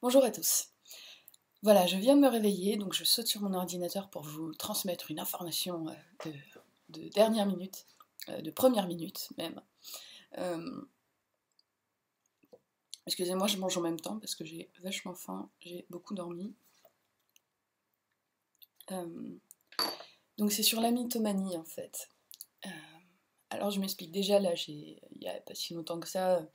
Bonjour à tous. Voilà, je viens de me réveiller, donc je saute sur mon ordinateur pour vous transmettre une information de dernière minute, de première minute même. Euh, Excusez-moi, je mange en même temps parce que j'ai vachement faim, j'ai beaucoup dormi. Euh, donc c'est sur la mythomanie en fait. Euh, alors je m'explique déjà, là, il n'y a pas si longtemps que ça,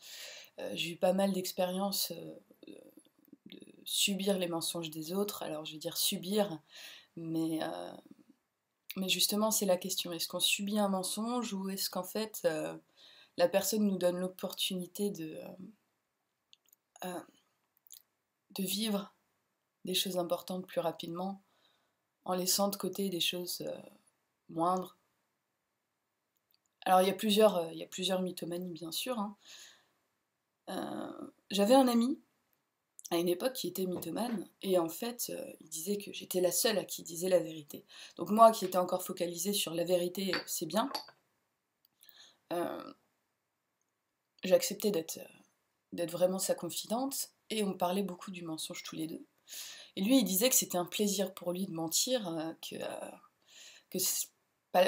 j'ai eu pas mal d'expériences de subir les mensonges des autres. Alors je vais dire subir, mais Mais justement, c'est la question. Est-ce qu'on subit un mensonge ou est-ce qu'en fait, la personne nous donne l'opportunité euh, de vivre des choses importantes plus rapidement en laissant de côté des choses moindres. Alors, il y a plusieurs mythomanies, bien sûr, hein. J'avais un ami à une époque qui était mythomane et en fait, il disait que j'étais la seule à qui disait la vérité. Donc moi qui étais encore focalisée sur la vérité, c'est bien, euh, j'acceptais d'être vraiment sa confidente, et on parlait beaucoup du mensonge tous les deux. Et lui, il disait que c'était un plaisir pour lui de mentir, que pas,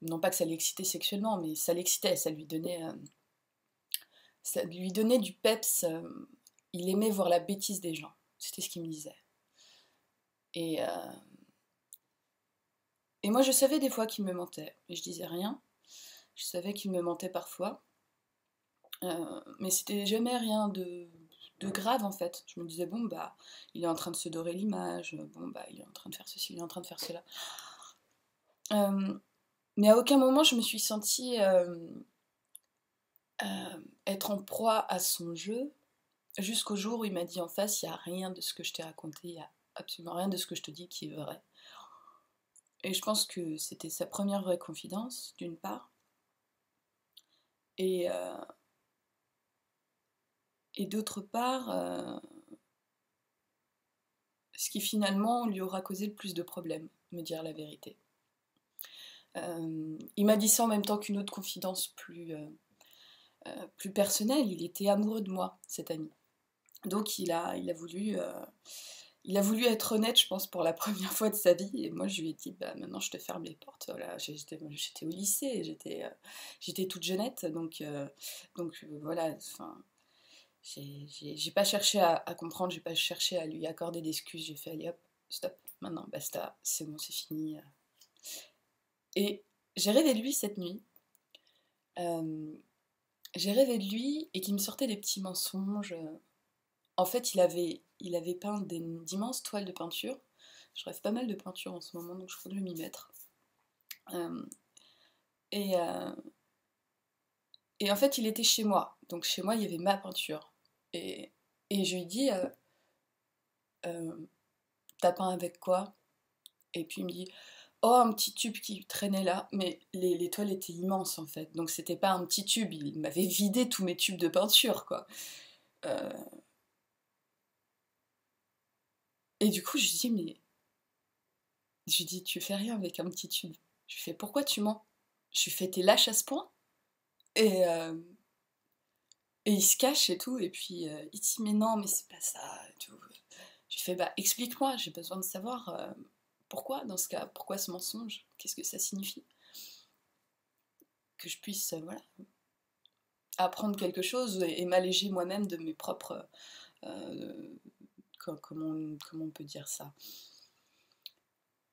non pas que ça l'excitait sexuellement, mais ça l'excitait, ça lui donnait du peps, il aimait voir la bêtise des gens, c'était ce qu'il me disait. Et, euh, et moi, je savais des fois qu'il me mentait, et je disais rien, je savais qu'il me mentait parfois, mais c'était jamais rien de grave en fait. Je me disais, bon, bah, il est en train de se dorer l'image, bon, bah, il est en train de faire ceci, il est en train de faire cela. Euh, mais à aucun moment je me suis sentie être en proie à son jeu, jusqu'au jour où il m'a dit en face, il n'y a rien de ce que je t'ai raconté, il n'y a absolument rien de ce que je te dis qui est vrai. Et je pense que c'était sa première vraie confidence, d'une part, et, euh, et d'autre part, ce qui finalement lui aura causé le plus de problèmes, me dire la vérité. Il m'a dit ça en même temps qu'une autre confidence plus personnelle. Il était amoureux de moi, cet ami. Donc il a voulu être honnête, je pense, pour la première fois de sa vie. Et moi, je lui ai dit, bah, maintenant, je te ferme les portes. Voilà, j'étais au lycée, j'étais toute jeunette. Donc voilà, enfin, j'ai pas cherché à comprendre, j'ai pas cherché à lui accorder d'excuses. J'ai fait, allez hop, stop, maintenant, basta, c'est bon, c'est fini. Et j'ai rêvé de lui cette nuit. Euh, j'ai rêvé de lui et qu'il me sortait des petits mensonges. En fait, il avait peint d'immenses toiles de peinture. Je rêve pas mal de peinture en ce moment, donc je voudrais m'y mettre. Euh, et, euh, et en fait, il était chez moi. Donc chez moi, il y avait ma peinture. Et, et je lui dis, euh, t'as peint avec quoi? Et puis il me dit, oh, un petit tube qui traînait là. Mais les toiles étaient immenses en fait. Donc c'était pas un petit tube, il m'avait vidé tous mes tubes de peinture, quoi. Euh, et du coup, je lui dis, mais je lui dis, tu fais rien avec un petit tube. Je lui fais, pourquoi tu mens? Je lui fais, t'es lâche à ce point? Et, euh, et il se cache et tout, et puis il dit, mais non, mais c'est pas ça. Et tout. Je lui fais, bah explique-moi, j'ai besoin de savoir pourquoi dans ce cas, pourquoi ce mensonge? Qu'est-ce que ça signifie? Que je puisse, voilà, apprendre quelque chose et m'alléger moi-même de mes propres. Euh, comment on peut dire ça?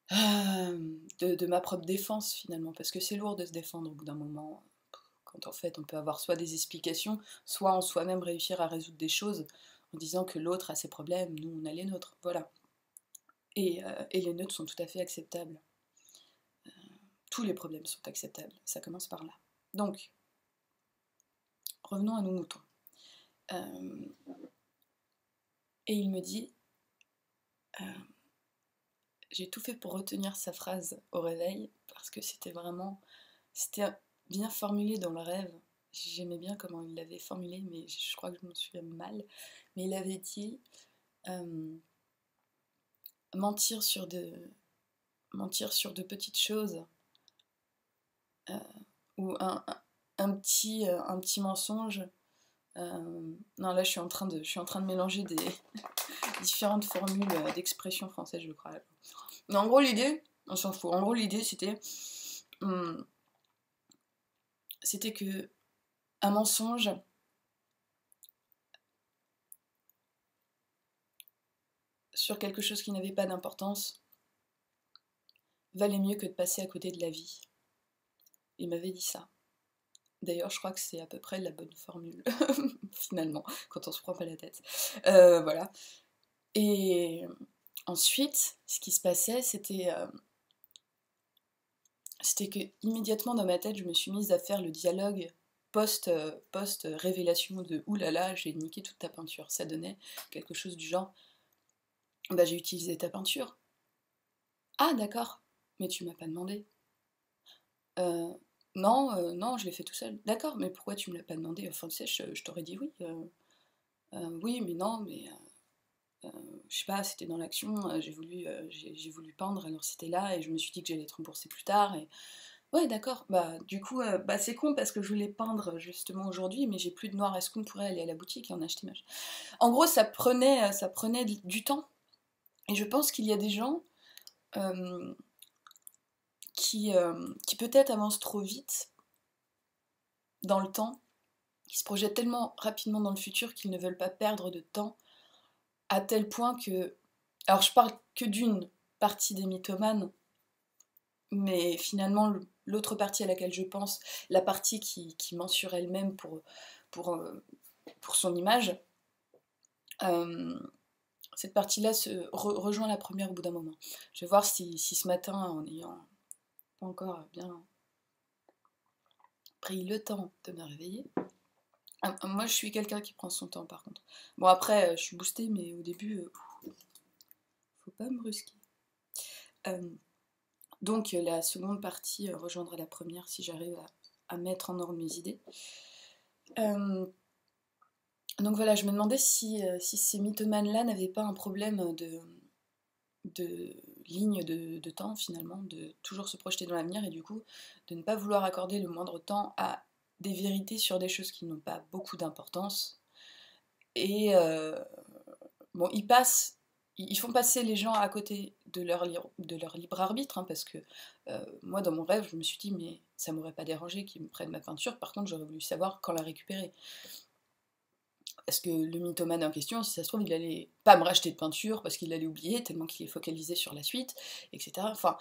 De ma propre défense finalement, parce que c'est lourd de se défendre au bout d'un moment, quand en fait on peut avoir soit des explications, soit en soi-même réussir à résoudre des choses en disant que l'autre a ses problèmes, nous on a les nôtres, voilà. Et les nôtres sont tout à fait acceptables. Tous les problèmes sont acceptables, ça commence par là. Donc, revenons à nos moutons. Euh, et il me dit, euh, j'ai tout fait pour retenir sa phrase au réveil, parce que c'était bien formulé dans le rêve. J'aimais bien comment il l'avait formulé, mais je crois que je me souviens mal. Mais il avait dit euh, mentir sur de mentir sur de petites choses, euh, ou un petit mensonge Non, là, je suis en train de mélanger des différentes formules d'expression française, je crois. Mais en gros, l'idée, on s'en fout. En gros, l'idée, c'était que un mensonge sur quelque chose qui n'avait pas d'importance valait mieux que de passer à côté de la vie. Il m'avait dit ça. D'ailleurs, je crois que c'est à peu près la bonne formule, finalement, quand on se prend pas la tête. Voilà. Et ensuite, ce qui se passait, c'était que immédiatement dans ma tête, je me suis mise à faire le dialogue post-révélation de « Ouh là là, j'ai niqué toute ta peinture ». Ça donnait quelque chose du genre « Bah j'ai utilisé ta peinture ». « Ah d'accord, mais tu m'as pas demandé ». Non, non, je l'ai fait tout seul. « D'accord, mais pourquoi tu me l'as pas demandé ?» Enfin tu sais, je t'aurais dit oui. Oui, mais non, mais... je sais pas, c'était dans l'action, j'ai voulu peindre, alors c'était là, et je me suis dit que j'allais être remboursée plus tard, et... Ouais, d'accord, bah du coup, bah, c'est con parce que je voulais peindre justement aujourd'hui, mais j'ai plus de noir, est-ce qu'on pourrait aller à la boutique et en acheter machin. En gros, ça prenait du temps, et je pense qu'il y a des gens euh, qui peut-être avancent trop vite dans le temps, qui se projettent tellement rapidement dans le futur qu'ils ne veulent pas perdre de temps, à tel point que... Alors je parle que d'une partie des mythomanes, mais finalement l'autre partie à laquelle je pense, la partie qui ment sur elle-même pour, pour son image, cette partie-là rejoint la première au bout d'un moment. Je vais voir si ce matin, en ayant pas encore bien pris le temps de me réveiller... moi je suis quelqu'un qui prend son temps par contre. Bon après je suis boostée, mais au début faut pas me brusquer. Donc la seconde partie rejoindra la première si j'arrive à mettre en ordre mes idées. Donc voilà, je me demandais si ces mythomanes-là n'avaient pas un problème de ligne de temps finalement, de toujours se projeter dans l'avenir et du coup de ne pas vouloir accorder le moindre temps à des vérités sur des choses qui n'ont pas beaucoup d'importance. Et bon, ils font passer les gens à côté de leur libre arbitre, hein, parce que moi dans mon rêve je me suis dit mais ça m'aurait pas dérangé qu'ils me prennent ma peinture, par contre j'aurais voulu savoir quand la récupérer. Parce que le mythomane en question, si ça se trouve, il allait pas me racheter de peinture parce qu'il allait oublier tellement qu'il est focalisé sur la suite, etc. Enfin,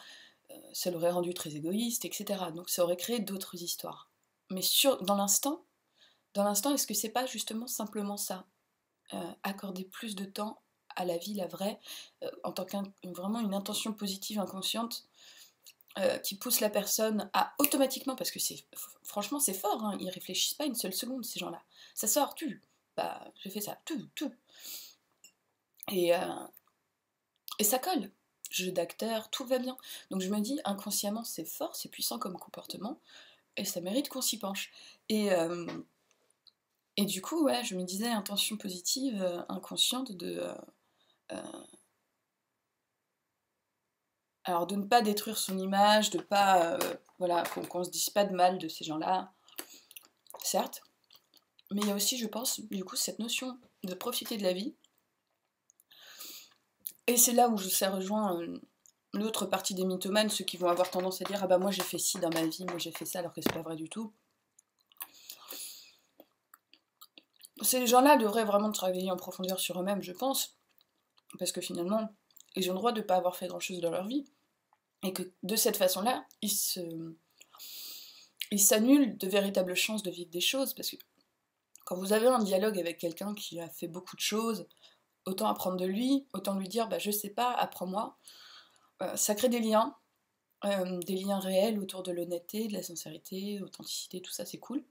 ça l'aurait rendu très égoïste, etc. Donc ça aurait créé d'autres histoires. Mais dans l'instant, est-ce que c'est pas justement simplement ça, accorder plus de temps à la vie, la vraie, en tant que vraiment une intention positive inconsciente qui pousse la personne à automatiquement, parce que franchement c'est fort, hein, ils réfléchissent pas une seule seconde ces gens-là. Ça sort, bah j'ai fait ça, tout. Et, et ça colle. Jeu d'acteur, tout va bien. Donc je me dis, inconsciemment, c'est fort, c'est puissant comme comportement, et ça mérite qu'on s'y penche. Et du coup, ouais, je me disais, intention positive, inconsciente, alors de ne pas détruire son image, de pas... voilà, qu'on se dise pas de mal de ces gens-là, certes, mais il y a aussi, je pense, du coup, cette notion de profiter de la vie. Et c'est là où ça rejoint l'autre partie des mythomanes, ceux qui vont avoir tendance à dire « Ah bah moi j'ai fait ci dans ma vie, moi j'ai fait ça », alors que c'est pas vrai du tout. Ces gens-là devraient vraiment travailler en profondeur sur eux-mêmes, je pense, parce que finalement, ils ont le droit de ne pas avoir fait grand-chose dans leur vie, et que de cette façon-là, ils s'annulent de véritables chances de vivre des choses, parce que quand vous avez un dialogue avec quelqu'un qui a fait beaucoup de choses, autant apprendre de lui, autant lui dire bah, « je sais pas, apprends-moi », ça crée des liens réels autour de l'honnêteté, de la sincérité, l'authenticité, tout ça c'est cool.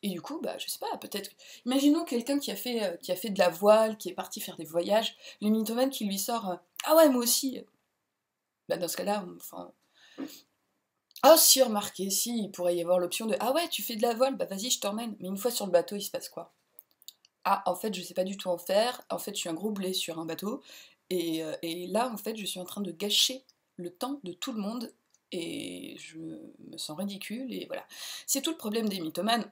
Et du coup, bah, je sais pas, peut-être... Imaginons quelqu'un qui a fait de la voile, qui est parti faire des voyages, le mythomane qui lui sort ah ouais, moi aussi !» Bah, dans ce cas-là, enfin... Ah si, remarquez, si, il pourrait y avoir l'option de ah ouais, tu fais de la voile, bah vas-y, je t'emmène. Mais une fois sur le bateau, il se passe quoi? Ah, en fait, je sais pas du tout en faire, en fait, je suis un gros blé sur un bateau, et là, en fait, je suis en train de gâcher le temps de tout le monde, et je me sens ridicule, et voilà. C'est tout le problème des mythomanes,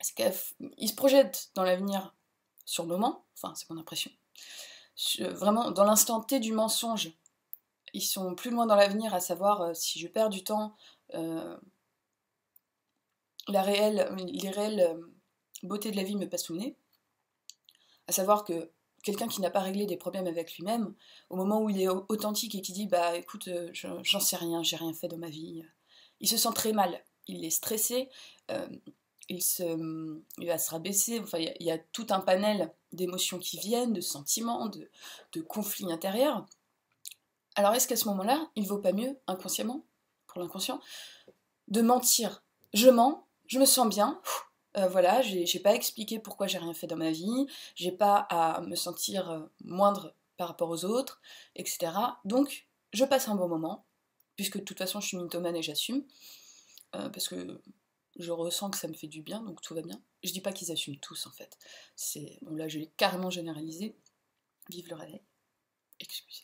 c'est qu'ils se projettent dans l'avenir sur le moment, enfin c'est mon impression, vraiment dans l'instant T du mensonge, ils sont plus loin dans l'avenir, à savoir si je perds du temps, les réelles beautés de la vie me passent sous le nez, à savoir que quelqu'un qui n'a pas réglé des problèmes avec lui-même, au moment où il est authentique et qui dit bah écoute, j'en sais rien, j'ai rien fait dans ma vie, il se sent très mal, il est stressé, il va se rabaisser, enfin il y a tout un panel d'émotions qui viennent, de sentiments, de conflits intérieurs. Alors est-ce qu'à ce moment-là, il vaut pas mieux, inconsciemment, pour l'inconscient, de mentir? Je mens, je me sens bien, voilà, j'ai pas expliqué pourquoi j'ai rien fait dans ma vie, j'ai pas à me sentir moindre par rapport aux autres, etc. Donc, je passe un bon moment, puisque de toute façon je suis mythomane et j'assume, parce que je ressens que ça me fait du bien, donc tout va bien. Je dis pas qu'ils assument tous en fait. Bon là j'ai carrément généralisé. Vive le réveil. Excusez.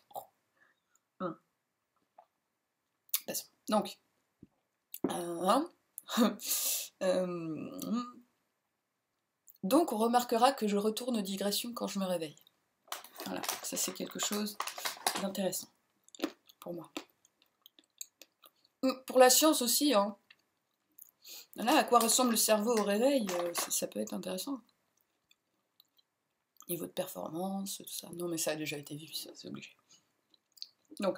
Passons. Donc, donc on remarquera que je retourne aux digressions quand je me réveille. Voilà, ça c'est quelque chose d'intéressant pour moi. Pour la science aussi, hein. Là, à quoi ressemble le cerveau au réveil, ça peut être intéressant. Niveau de performance, tout ça. Non mais ça a déjà été vu, ça c'est obligé. Donc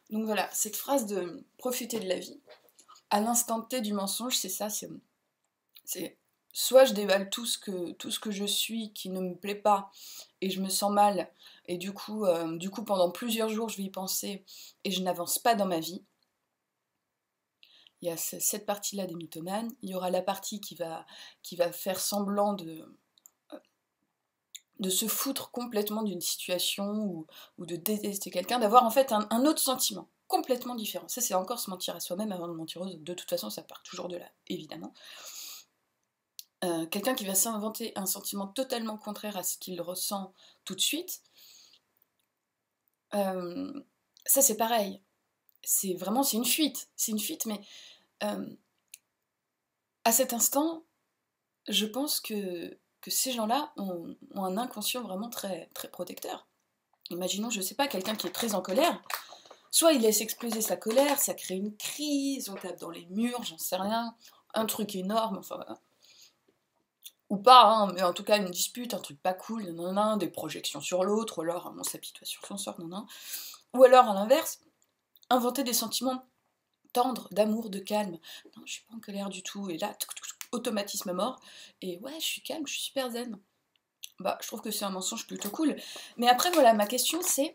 voilà, cette phrase de profiter de la vie, à l'instant T du mensonge, c'est ça, c'est soit je dévale tout ce que je suis qui ne me plaît pas et je me sens mal et du coup pendant plusieurs jours je vais y penser et je n'avance pas dans ma vie. Il y a cette partie-là des mythomanes, il y aura la partie qui va faire semblant de se foutre complètement d'une situation ou de détester quelqu'un, d'avoir en fait un autre sentiment complètement différent. Ça c'est encore se mentir à soi-même avant de mentir aux autres, de toute façon ça part toujours de là, évidemment. Quelqu'un qui va s'inventer un sentiment totalement contraire à ce qu'il ressent tout de suite, ça c'est pareil. C'est une fuite. C'est une fuite, mais à cet instant, je pense que ces gens-là ont un inconscient vraiment très, très protecteur. Imaginons, je sais pas, quelqu'un qui est très en colère, soit il laisse exploser sa colère, ça crée une crise, on tape dans les murs, j'en sais rien, un truc énorme, enfin voilà. Ou pas, hein, mais en tout cas une dispute, un truc pas cool, nanana, des projections sur l'autre, ou alors on s'apitoie sur son sort, nanana. Ou alors à l'inverse, inventer des sentiments tendres, d'amour, de calme. Non, je suis pas en colère du tout, et là, automatisme mort, et ouais, je suis calme, je suis super zen. Bah, je trouve que c'est un mensonge plutôt cool. Mais après, voilà, ma question c'est...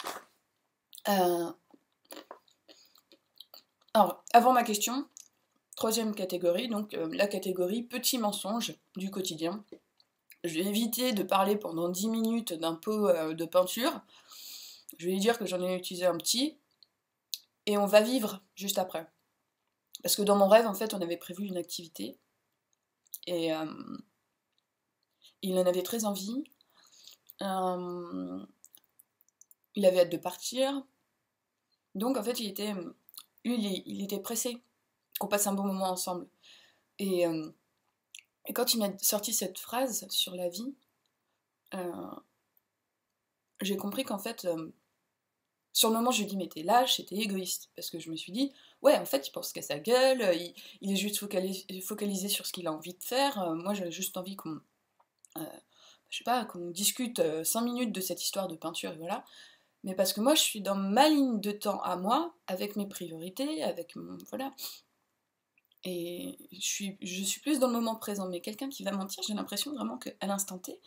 Alors, avant ma question, troisième catégorie, donc la catégorie petit mensonge du quotidien. Je vais éviter de parler pendant 10 minutes d'un pot de peinture. Je vais dire que j'en ai utilisé un petit. Et on va vivre juste après. Parce que dans mon rêve, en fait, on avait prévu une activité. Et il en avait très envie. Il avait hâte de partir. Donc, en fait, il était pressé qu'on passe un bon moment ensemble. Et quand il m'a sorti cette phrase sur la vie, j'ai compris qu'en fait, sur le moment, je lui ai dit, mais t'es lâche et t'es égoïste. Parce que je me suis dit, ouais, en fait, il pense qu'à sa gueule, il est juste focalisé sur ce qu'il a envie de faire. Moi, j'avais juste envie qu'on je sais pas, qu'on discute 5 minutes de cette histoire de peinture, et voilà. Mais parce que moi, je suis dans ma ligne de temps à moi, avec mes priorités, avec mon... Voilà. Et je suis plus dans le moment présent. Mais quelqu'un qui va mentir, j'ai l'impression vraiment qu'à l'instant T,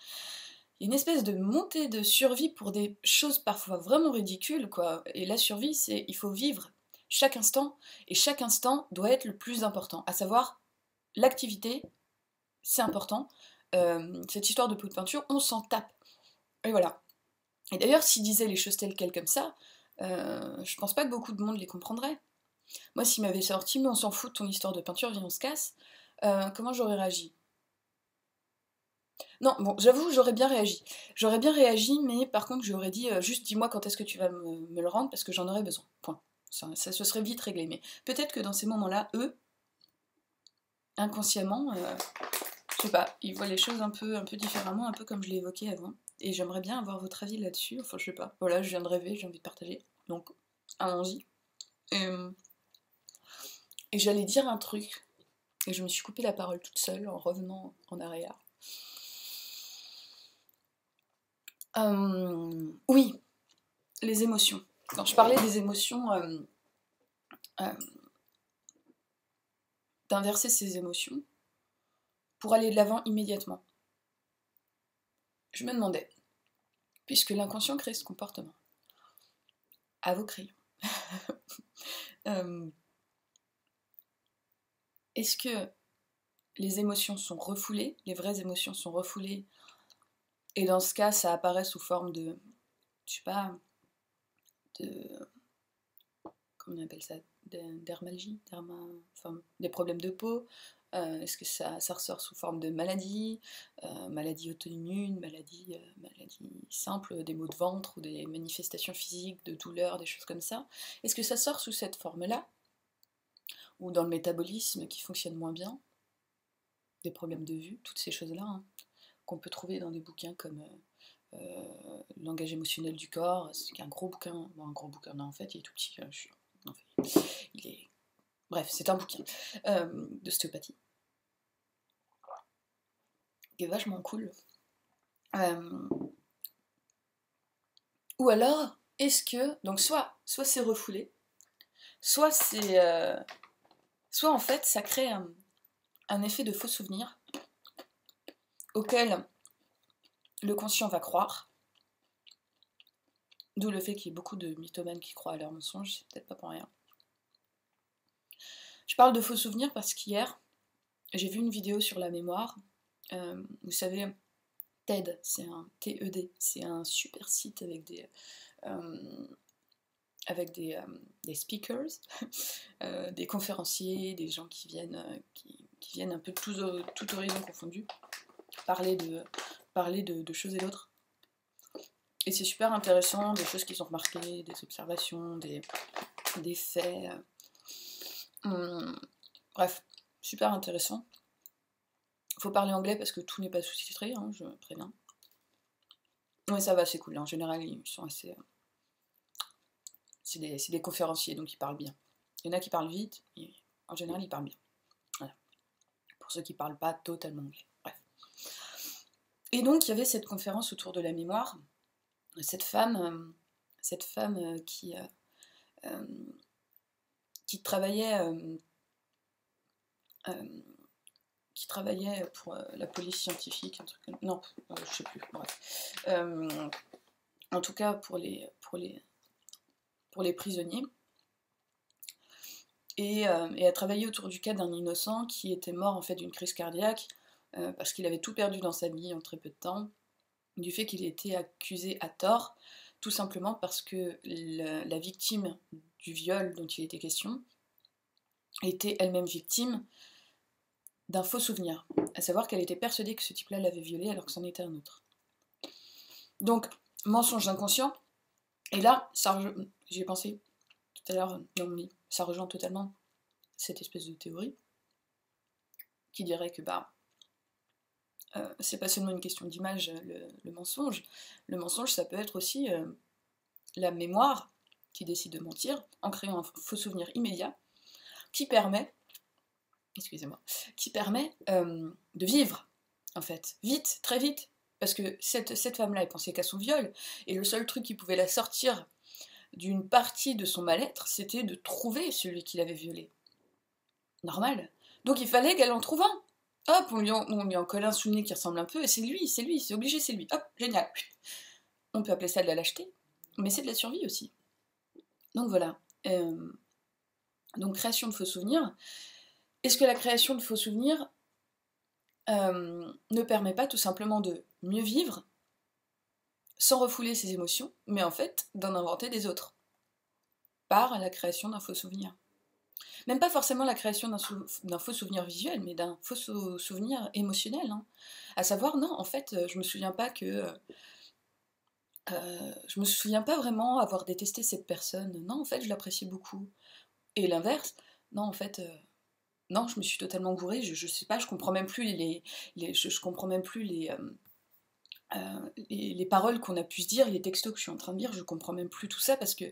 il y a une espèce de montée de survie pour des choses parfois vraiment ridicules, quoi. Et la survie, c'est il faut vivre chaque instant, et chaque instant doit être le plus important, à savoir l'activité, c'est important. Cette histoire de pot de peinture, on s'en tape. Et voilà. Et d'ailleurs, s'il disait les choses telles quelles comme ça, je pense pas que beaucoup de monde les comprendrait. Moi, s'il m'avait sorti, mais on s'en fout de ton histoire de peinture, viens on se casse, comment j'aurais réagi? Non, bon, j'avoue, j'aurais bien réagi. J'aurais bien réagi, mais par contre, j'aurais dit, juste dis-moi quand est-ce que tu vas me le rendre, parce que j'en aurais besoin. Point. Ça se serait vite réglé. Mais peut-être que dans ces moments-là, eux, inconsciemment, je sais pas, il voit les choses un peu différemment, un peu comme je l'ai évoqué avant. Et j'aimerais bien avoir votre avis là-dessus. Enfin, je sais pas. Voilà, je viens de rêver, j'ai envie de partager. Donc, allons-y. Et j'allais dire un truc. Et je me suis coupé la parole toute seule en revenant en arrière. Oui, les émotions. Quand je parlais des émotions, d'inverser ces émotions pour aller de l'avant immédiatement. Je me demandais, puisque l'inconscient crée ce comportement, à vos crayons, est-ce que les émotions sont refoulées, les vraies émotions sont refoulées, et dans ce cas, ça apparaît sous forme de, je sais pas, de, comment on appelle ça, dermalgie, enfin, des problèmes de peau. Est-ce que ça ressort sous forme de maladie, maladie auto-immune, maladie simple, des maux de ventre ou des manifestations physiques de douleur, des choses comme ça? Est-ce que ça sort sous cette forme-là? Ou dans le métabolisme qui fonctionne moins bien, des problèmes de vue, toutes ces choses-là, hein, qu'on peut trouver dans des bouquins comme Le langage émotionnel du corps, c'est un gros bouquin, bon, un gros bouquin, non en fait il est tout petit, en fait, il est... Bref, c'est un bouquin d'ostéopathie, qui est vachement cool. Ou alors, est-ce que, donc soit c'est refoulé, soit c'est... soit en fait ça crée un effet de faux souvenir auquel le conscient va croire, d'où le fait qu'il y ait beaucoup de mythomanes qui croient à leurs mensonges, c'est peut-être pas pour rien. Je parle de faux souvenirs parce qu'hier, j'ai vu une vidéo sur la mémoire. Vous savez, TED, c'est un TED, c'est un super site avec des speakers, des conférenciers, des gens qui viennent un peu de tout horizon confondu, parler de choses et d'autres. Et c'est super intéressant, des choses qu'ils ont remarquées, des observations, des faits. Bref, super intéressant. Faut parler anglais parce que tout n'est pas sous-titré, hein, je préviens. Ouais, ça va, c'est cool. En général, ils sont assez... c'est des conférenciers, donc ils parlent bien. Il y en a qui parlent vite, et en général, ils parlent bien. Voilà. Pour ceux qui ne parlent pas totalement anglais. Bref. Et donc, il y avait cette conférence autour de la mémoire. Cette femme qui travaillait pour la police scientifique, un truc comme... Non, je sais plus, bref. En tout cas, pour les prisonniers. Et a travaillé autour du cas d'un innocent qui était mort en fait d'une crise cardiaque parce qu'il avait tout perdu dans sa vie en très peu de temps, du fait qu'il était accusé à tort, tout simplement parce que la victime du viol dont il était question était elle-même victime d'un faux souvenir, à savoir qu'elle était persuadée que ce type-là l'avait violée alors que c'en était un autre. Donc, mensonge inconscient, et là, j'y ai pensé tout à l'heure dans mon lit, ça rejoint totalement cette espèce de théorie qui dirait que c'est pas seulement une question d'image, le mensonge. Le mensonge, ça peut être aussi la mémoire qui décide de mentir en créant un faux souvenir immédiat qui permet, de vivre, en fait, vite, très vite. Parce que cette femme-là, elle pensait qu'à son viol, et le seul truc qui pouvait la sortir d'une partie de son mal-être, c'était de trouver celui qui l'avait violée. Normal. Donc il fallait qu'elle en trouve un. Hop, on lui en colle un sous le nez qui ressemble un peu, et c'est lui, c'est obligé, c'est lui. Hop, génial. On peut appeler ça de la lâcheté, mais c'est de la survie aussi. Donc voilà. Donc création de faux souvenirs. Est-ce que la création de faux souvenirs ne permet pas tout simplement de mieux vivre, sans refouler ses émotions, mais en fait d'en inventer des autres, par la création d'un faux souvenir? Même pas forcément la création d'un faux souvenir visuel, mais d'un faux souvenir émotionnel. Hein. À savoir, non, en fait, je me souviens pas je me souviens pas vraiment avoir détesté cette personne. Non, en fait, je l'appréciais beaucoup. Et l'inverse, non, en fait, non, je me suis totalement gourée, je sais pas, je comprends même plus je comprends même plus les paroles qu'on a pu se dire, les textos que je suis en train de lire, je comprends même plus tout ça parce que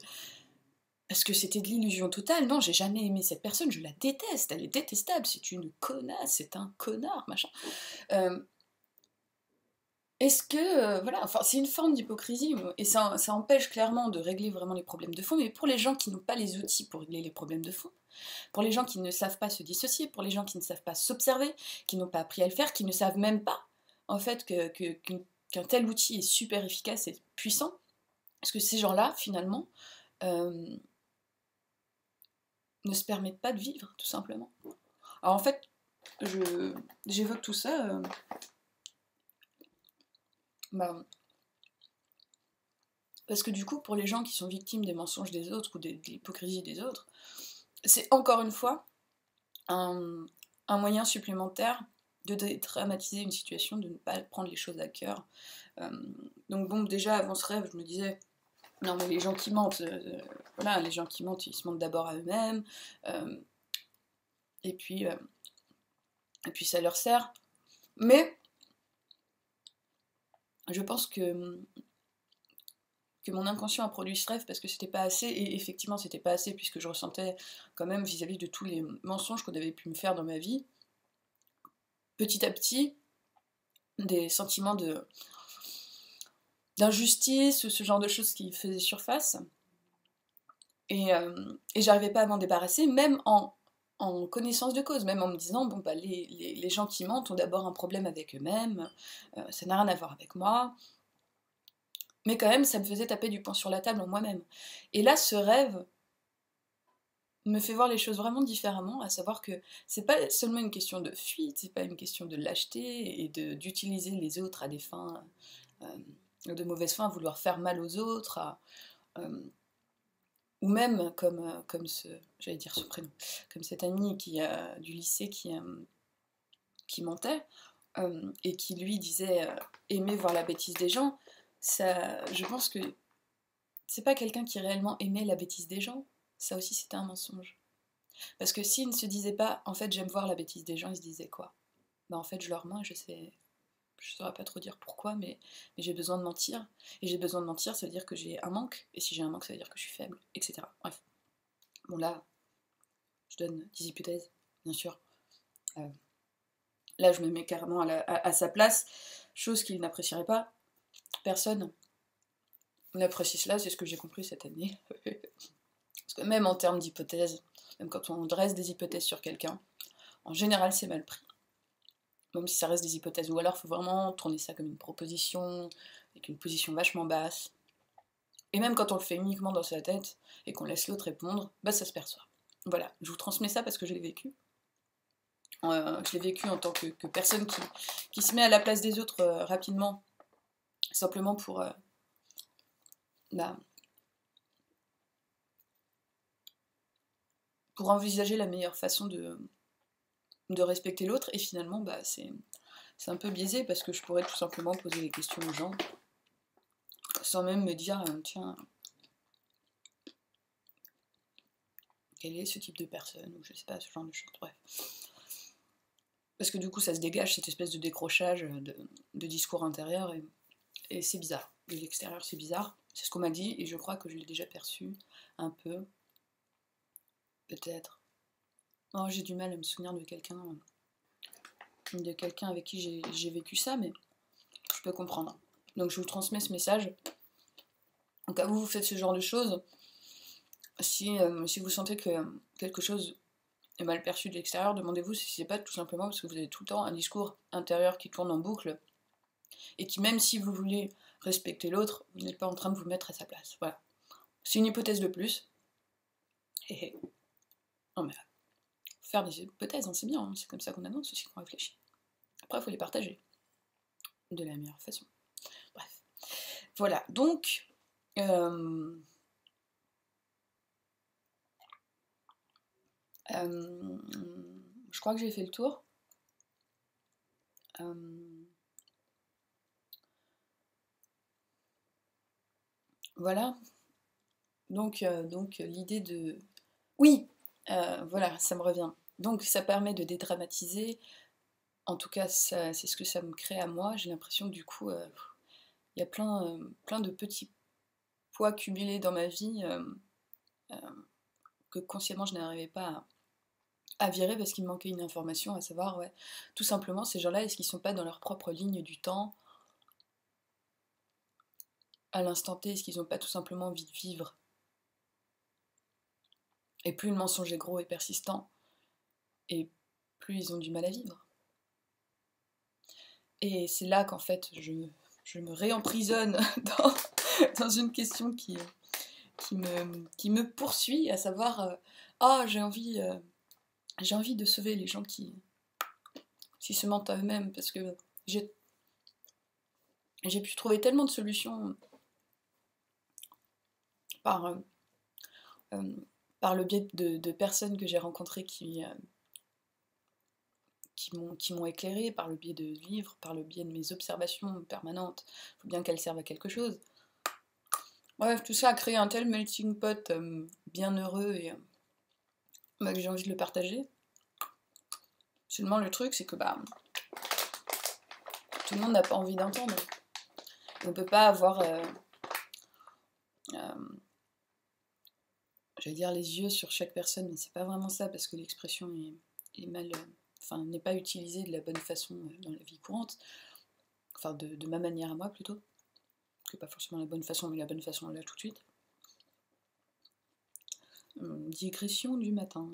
c'était de l'illusion totale. Non, j'ai jamais aimé cette personne, je la déteste, elle est détestable, c'est une connasse, c'est un connard, machin. Euh, Est-ce que, voilà, enfin, c'est une forme d'hypocrisie, et ça empêche clairement de régler vraiment les problèmes de fond, mais pour les gens qui n'ont pas les outils pour régler les problèmes de fond, pour les gens qui ne savent pas se dissocier, pour les gens qui ne savent pas s'observer, qui n'ont pas appris à le faire, qui ne savent même pas, en fait, qu'un tel outil est super efficace et puissant, parce que ces gens-là, finalement, euh, ne se permettent pas de vivre, tout simplement. Alors en fait, j'évoque tout ça, bah, parce que du coup, pour les gens qui sont victimes des mensonges des autres ou de l'hypocrisie des autres, c'est encore une fois un, un moyen supplémentaire de dédramatiser une situation, de ne pas prendre les choses à cœur. Euh, donc bon, déjà avant ce rêve, je me disais, non mais les gens qui mentent, voilà, les gens qui mentent, ils se mentent d'abord à eux-mêmes, euh, et puis, euh, et puis ça leur sert. Mais je pense que mon inconscient a produit ce rêve parce que c'était pas assez, et effectivement c'était pas assez puisque je ressentais quand même vis-à-vis de tous les mensonges qu'on avait pu me faire dans ma vie, petit à petit, des sentiments d'injustice ou ce genre de choses qui faisaient surface, et j'arrivais pas à m'en débarrasser, même en connaissance de cause, même en me disant, bon bah les gens qui mentent ont d'abord un problème avec eux-mêmes, ça n'a rien à voir avec moi, mais quand même ça me faisait taper du poing sur la table en moi-même. Et là ce rêve me fait voir les choses vraiment différemment, à savoir que c'est pas seulement une question de fuite, c'est pas une question de lâcheté et d'utiliser les autres à des fins, de mauvaises fins, à vouloir faire mal aux autres, euh, ou même comme j'allais dire ce prénom, comme cet ami du lycée qui mentait, et qui lui disait aimer voir la bêtise des gens. Ça, je pense que c'est pas quelqu'un qui réellement aimait la bêtise des gens, ça aussi c'était un mensonge. Parce que s'il ne se disait pas, en fait, j'aime voir la bêtise des gens, il se disait quoi? Bah, en fait, je leur mens et je saurais pas trop dire pourquoi, mais j'ai besoin de mentir. Et j'ai besoin de mentir, ça veut dire que j'ai un manque, et si j'ai un manque, ça veut dire que je suis faible, etc. Bref. Bon, là, je donne des hypothèses, bien sûr. Euh, Là, je me mets carrément à sa place, chose qu'il n'apprécierait pas. Personne n'apprécie cela, c'est ce que j'ai compris cette année. Parce que même en termes d'hypothèses, même quand on dresse des hypothèses sur quelqu'un, en général, c'est mal pris. Même si ça reste des hypothèses, ou alors il faut vraiment tourner ça comme une proposition, avec une position vachement basse. Et même quand on le fait uniquement dans sa tête, et qu'on laisse l'autre répondre, bah ça se perçoit. Voilà, je vous transmets ça parce que je l'ai vécu. Je l'ai vécu en tant que personne qui se met à la place des autres rapidement, simplement bah, pour envisager la meilleure façon de respecter l'autre, et finalement, bah, c'est un peu biaisé parce que je pourrais tout simplement poser les questions aux gens sans même me dire, tiens, quel est ce type de personne, ou je sais pas, ce genre de choses, bref. Parce que du coup, ça se dégage, cette espèce de décrochage de discours intérieur, et c'est bizarre. De l'extérieur, c'est bizarre. C'est ce qu'on m'a dit, et je crois que je l'ai déjà perçu un peu, peut-être. Oh, j'ai du mal à me souvenir de quelqu'un avec qui j'ai vécu ça, mais je peux comprendre. Donc je vous transmets ce message. En cas où vous faites ce genre de choses, si vous sentez que quelque chose est mal perçu de l'extérieur, demandez-vous si c'est pas tout simplement parce que vous avez tout le temps un discours intérieur qui tourne en boucle, et qui, même si vous voulez respecter l'autre, vous n'êtes pas en train de vous mettre à sa place. Voilà. C'est une hypothèse de plus. Et non mais faire des hypothèses, hein, c'est bien, hein, c'est comme ça qu'on avance aussi, qu'on réfléchit. Après, il faut les partager de la meilleure façon. Bref. Voilà, donc... je crois que j'ai fait le tour. Voilà. Donc l'idée de... Oui, voilà, ça me revient. Donc ça permet de dédramatiser, en tout cas c'est ce que ça me crée à moi, j'ai l'impression que du coup, il y a plein de petits poids cumulés dans ma vie euh, que consciemment je n'arrivais pas à virer parce qu'il me manquait une information, à savoir, ouais, tout simplement, ces gens-là, est-ce qu'ils sont pas dans leur propre ligne du temps, à l'instant T, est-ce qu'ils n'ont pas tout simplement envie de vivre? Et plus le mensonge est gros et persistant, et plus ils ont du mal à vivre. Et c'est là qu'en fait, je me réemprisonne dans une question qui me poursuit, à savoir, ah, j'ai envie de sauver les gens qui se mentent à eux-mêmes, parce que j'ai pu trouver tellement de solutions par, euh, par le biais de personnes que j'ai rencontrées qui m'ont éclairé, par le biais de livres, par le biais de mes observations permanentes. Il faut bien qu'elles servent à quelque chose. Bref, tout ça a créé un tel melting pot bienheureux et que j'ai envie de le partager. Seulement le truc, c'est que tout le monde n'a pas envie d'entendre. On peut pas avoir, j'allais dire les yeux sur chaque personne, mais c'est pas vraiment ça, parce que l'expression est mal, enfin n'est pas utilisée de la bonne façon dans la vie courante, enfin de ma manière à moi plutôt, que pas forcément la bonne façon, mais la bonne façon là tout de suite. Digression du matin.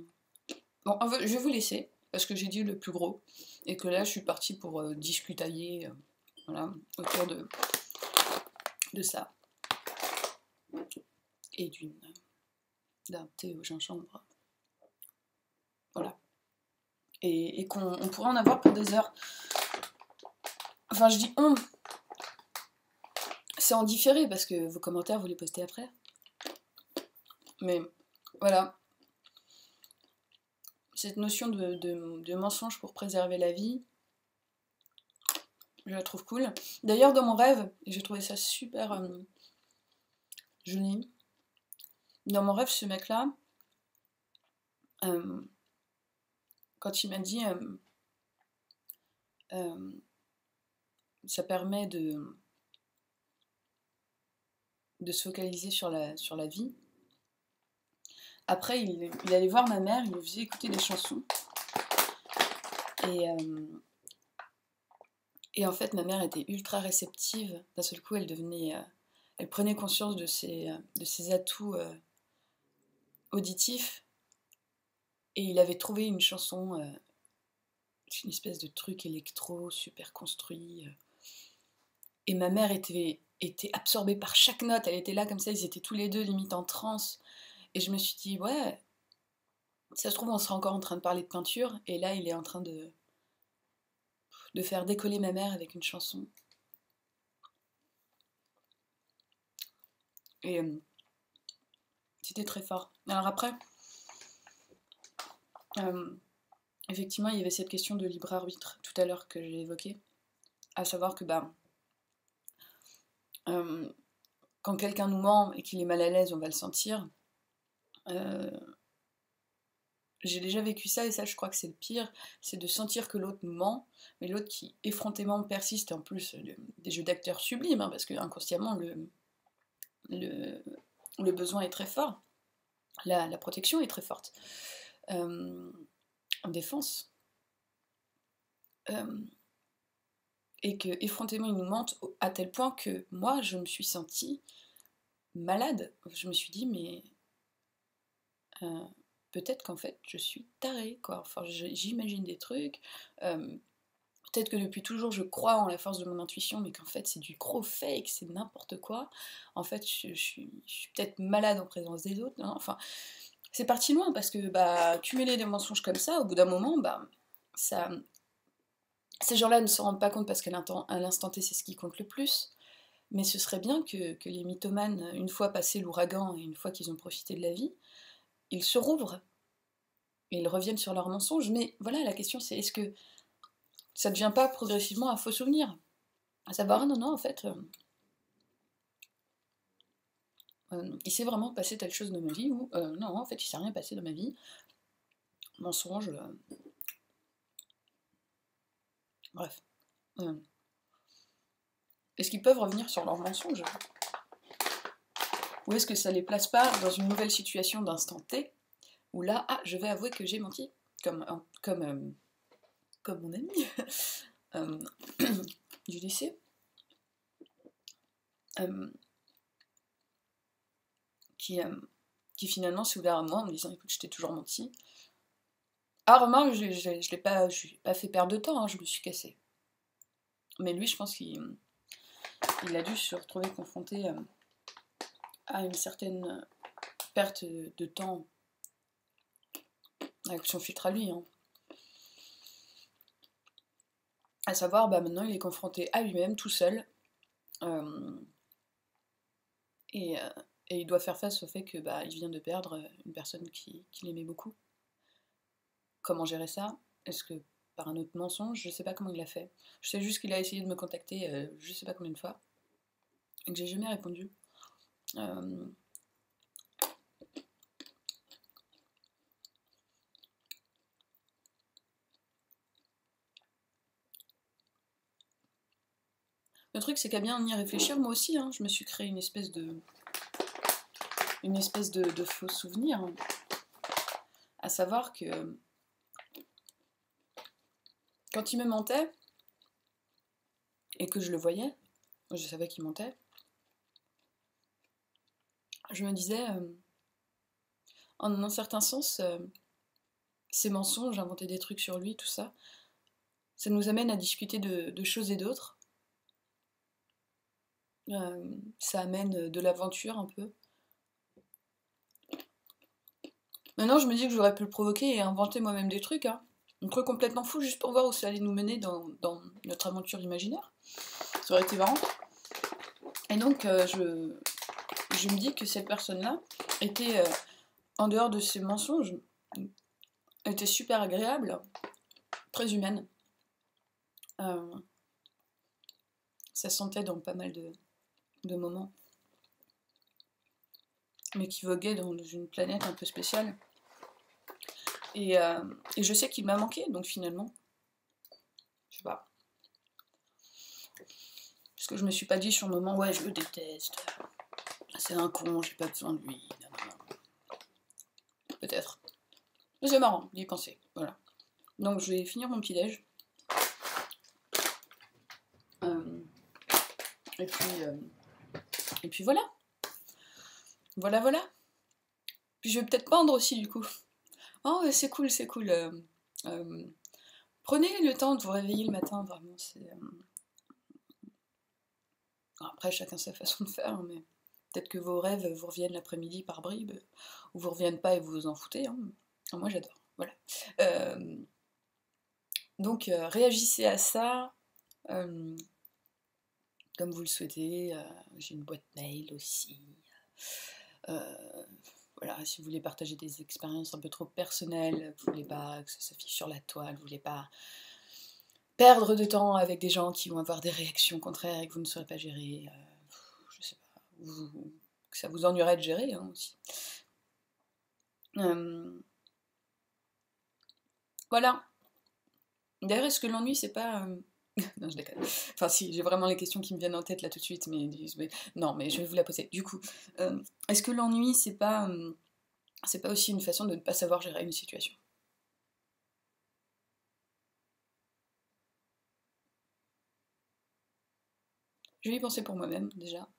Bon, je vais vous laisser, parce que j'ai dit le plus gros, et que là je suis partie pour discutailler voilà, autour de ça. Et d'un thé au gingembre. Voilà. Et qu'on pourrait en avoir pour des heures. Enfin, je dis on. C'est en différé, parce que vos commentaires, vous les postez après. Mais voilà. Cette notion de mensonge pour préserver la vie, je la trouve cool. D'ailleurs, dans mon rêve, et j'ai trouvé ça super joli, dans mon rêve, ce mec-là, quand il m'a dit ça permet de se focaliser sur la vie, après il allait voir ma mère, il lui faisait écouter des chansons, et en fait ma mère était ultra réceptive. D'un seul coup elle prenait conscience de ses atouts auditifs, et il avait trouvé une chanson, une espèce de truc électro super construit, et ma mère était absorbée par chaque note, elle était là comme ça, ils étaient tous les deux limite en transe, et je me suis dit ouais, ça se trouve on sera encore en train de parler de peinture, et là il est en train de faire décoller ma mère avec une chanson. Et c'était très fort. Alors après, effectivement, il y avait cette question de libre arbitre tout à l'heure que j'ai évoquée, à savoir que quand quelqu'un nous ment et qu'il est mal à l'aise, on va le sentir. J'ai déjà vécu ça, et ça je crois que c'est le pire, c'est de sentir que l'autre nous ment, mais l'autre qui effrontément persiste, en plus des jeux d'acteurs sublimes, hein, parce que inconsciemment le besoin est très fort, la protection est très forte, en défense, et que effrontément il nous mente à tel point que moi je me suis sentie malade. Je me suis dit mais peut-être qu'en fait je suis tarée, quoi. Enfin j'imagine des trucs, peut-être que depuis toujours je crois en la force de mon intuition, mais qu'en fait c'est du gros fake, c'est n'importe quoi. En fait je suis peut-être malade en présence des autres, hein. Enfin c'est parti loin, parce que cumuler des mensonges comme ça, au bout d'un moment, ça, ces gens-là ne se rendent pas compte, parce qu'à l'instant T c'est ce qui compte le plus. Mais ce serait bien que les mythomanes, une fois passé l'ouragan et une fois qu'ils ont profité de la vie, ils se rouvrent et ils reviennent sur leurs mensonges. Mais voilà, la question c'est, est-ce que ça ne devient pas progressivement un faux souvenir? À savoir, ah non, non, en fait, il s'est vraiment passé telle chose dans ma vie, ou non, en fait, il s'est rien passé dans ma vie. mensonges. Bref. Est-ce qu'ils peuvent revenir sur leurs mensonges? Ou est-ce que ça les place pas dans une nouvelle situation d'instant T, où là, ah, je vais avouer que j'ai menti, comme mon ami du lycée, qui finalement s'est ouvert à moi en me disant, écoute, je t'ai toujours menti. Ah, remarque, je l'ai pas fait perdre de temps, hein, je me suis cassée. Mais lui, je pense qu'il a dû se retrouver confronté à une certaine perte de temps avec son filtre à lui. Hein. À savoir, bah, maintenant, il est confronté à lui-même, tout seul. Et il doit faire face au fait que bah, il vient de perdre une personne qu'il aimait beaucoup. Comment gérer ça? Est-ce que par un autre mensonge? Je sais pas comment il l'a fait. Je sais juste qu'il a essayé de me contacter je sais pas combien de fois, et que j'ai jamais répondu. Le truc, c'est qu'à bien y réfléchir, moi aussi, hein, je me suis créé une espèce de faux souvenir. Hein. À savoir que quand il me mentait, et que je le voyais, je savais qu'il mentait, je me disais, en un certain sens, ces mensonges, inventer des trucs sur lui, tout ça, ça nous amène à discuter de choses et d'autres. Ça amène de l'aventure un peu. Maintenant, je me dis que j'aurais pu le provoquer et inventer moi-même des trucs, hein. Un truc complètement fou, juste pour voir où ça allait nous mener dans notre aventure imaginaire. Ça aurait été marrant. Et donc, je me dis que cette personne-là était, en dehors de ses mensonges, était super agréable, très humaine. Ça sentait dans pas mal de moments. Mais qui voguait dans une planète un peu spéciale. Et je sais qu'il m'a manqué, donc finalement, je sais pas. Parce que je me suis pas dit sur le moment, ouais, je le déteste, c'est un con, j'ai pas besoin de lui. Peut-être. Mais c'est marrant d'y penser, voilà. Donc je vais finir mon petit déj. Et puis voilà. Voilà. Puis je vais peut-être peindre aussi du coup. Oh, c'est cool. Prenez le temps de vous réveiller le matin, vraiment. Après, chacun sa façon de faire, hein, mais peut-être que vos rêves vous reviennent l'après-midi par bribes, ou vous reviennent pas et vous vous en foutez. Hein. Moi, j'adore. Voilà. Donc, réagissez à ça comme vous le souhaitez. J'ai une boîte mail aussi. Voilà, si vous voulez partager des expériences un peu trop personnelles, vous voulez pas que ça s'affiche sur la toile, vous voulez pas perdre de temps avec des gens qui vont avoir des réactions contraires et que vous ne saurez pas gérer, je sais pas, que ça vous ennuierait de gérer hein, aussi. Voilà. D'ailleurs, est-ce que l'ennui, c'est pas... Non, je déconne. Enfin, si, j'ai vraiment les questions qui me viennent en tête là tout de suite, mais non, mais je vais vous la poser. Du coup, est-ce que l'ennui, c'est pas aussi une façon de ne pas savoir gérer une situation? Je vais y penser pour moi-même, déjà.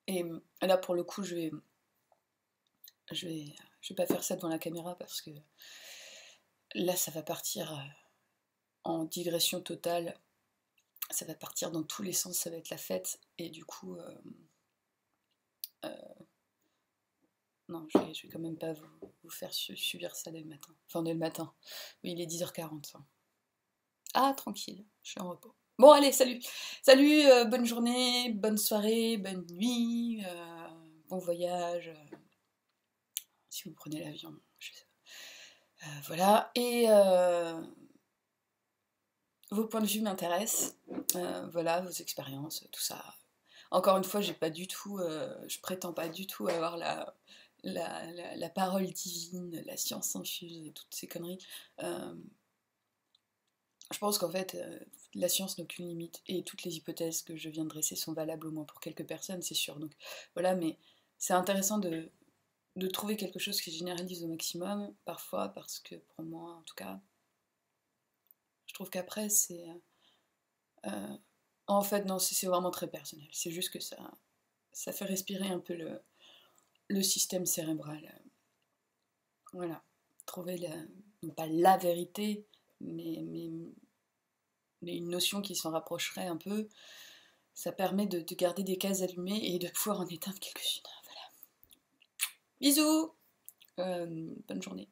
Et là, pour le coup, je vais pas faire ça devant la caméra parce que là, ça va partir en digression totale. Ça va partir dans tous les sens, ça va être la fête. Et du coup, non, je vais quand même pas vous faire subir ça dès le matin. Enfin, dès le matin. Oui, il est 10h40. Hein. Ah, tranquille, je suis en repos. Bon, allez, salut. Salut, bonne journée, bonne soirée, bonne nuit, bon voyage. Si vous prenez l'avion, je sais pas. Voilà, et vos points de vue m'intéressent. Voilà, vos expériences, tout ça. Encore une fois, j'ai pas du tout, je prétends pas du tout avoir la parole divine, la science infuse et toutes ces conneries. Je pense qu'en fait, la science n'a aucune limite, et toutes les hypothèses que je viens de dresser sont valables au moins pour quelques personnes, c'est sûr. Donc voilà, mais c'est intéressant de trouver quelque chose qui généralise au maximum, parfois, parce que pour moi, en tout cas, je trouve qu'après, c'est... en fait, non, c'est vraiment très personnel. C'est juste que ça fait respirer un peu le système cérébral. Voilà. Trouver, non pas la vérité, mais une notion qui s'en rapprocherait un peu, ça permet de garder des cases allumées et de pouvoir en éteindre quelques-unes. Voilà. Bisous, bonne journée.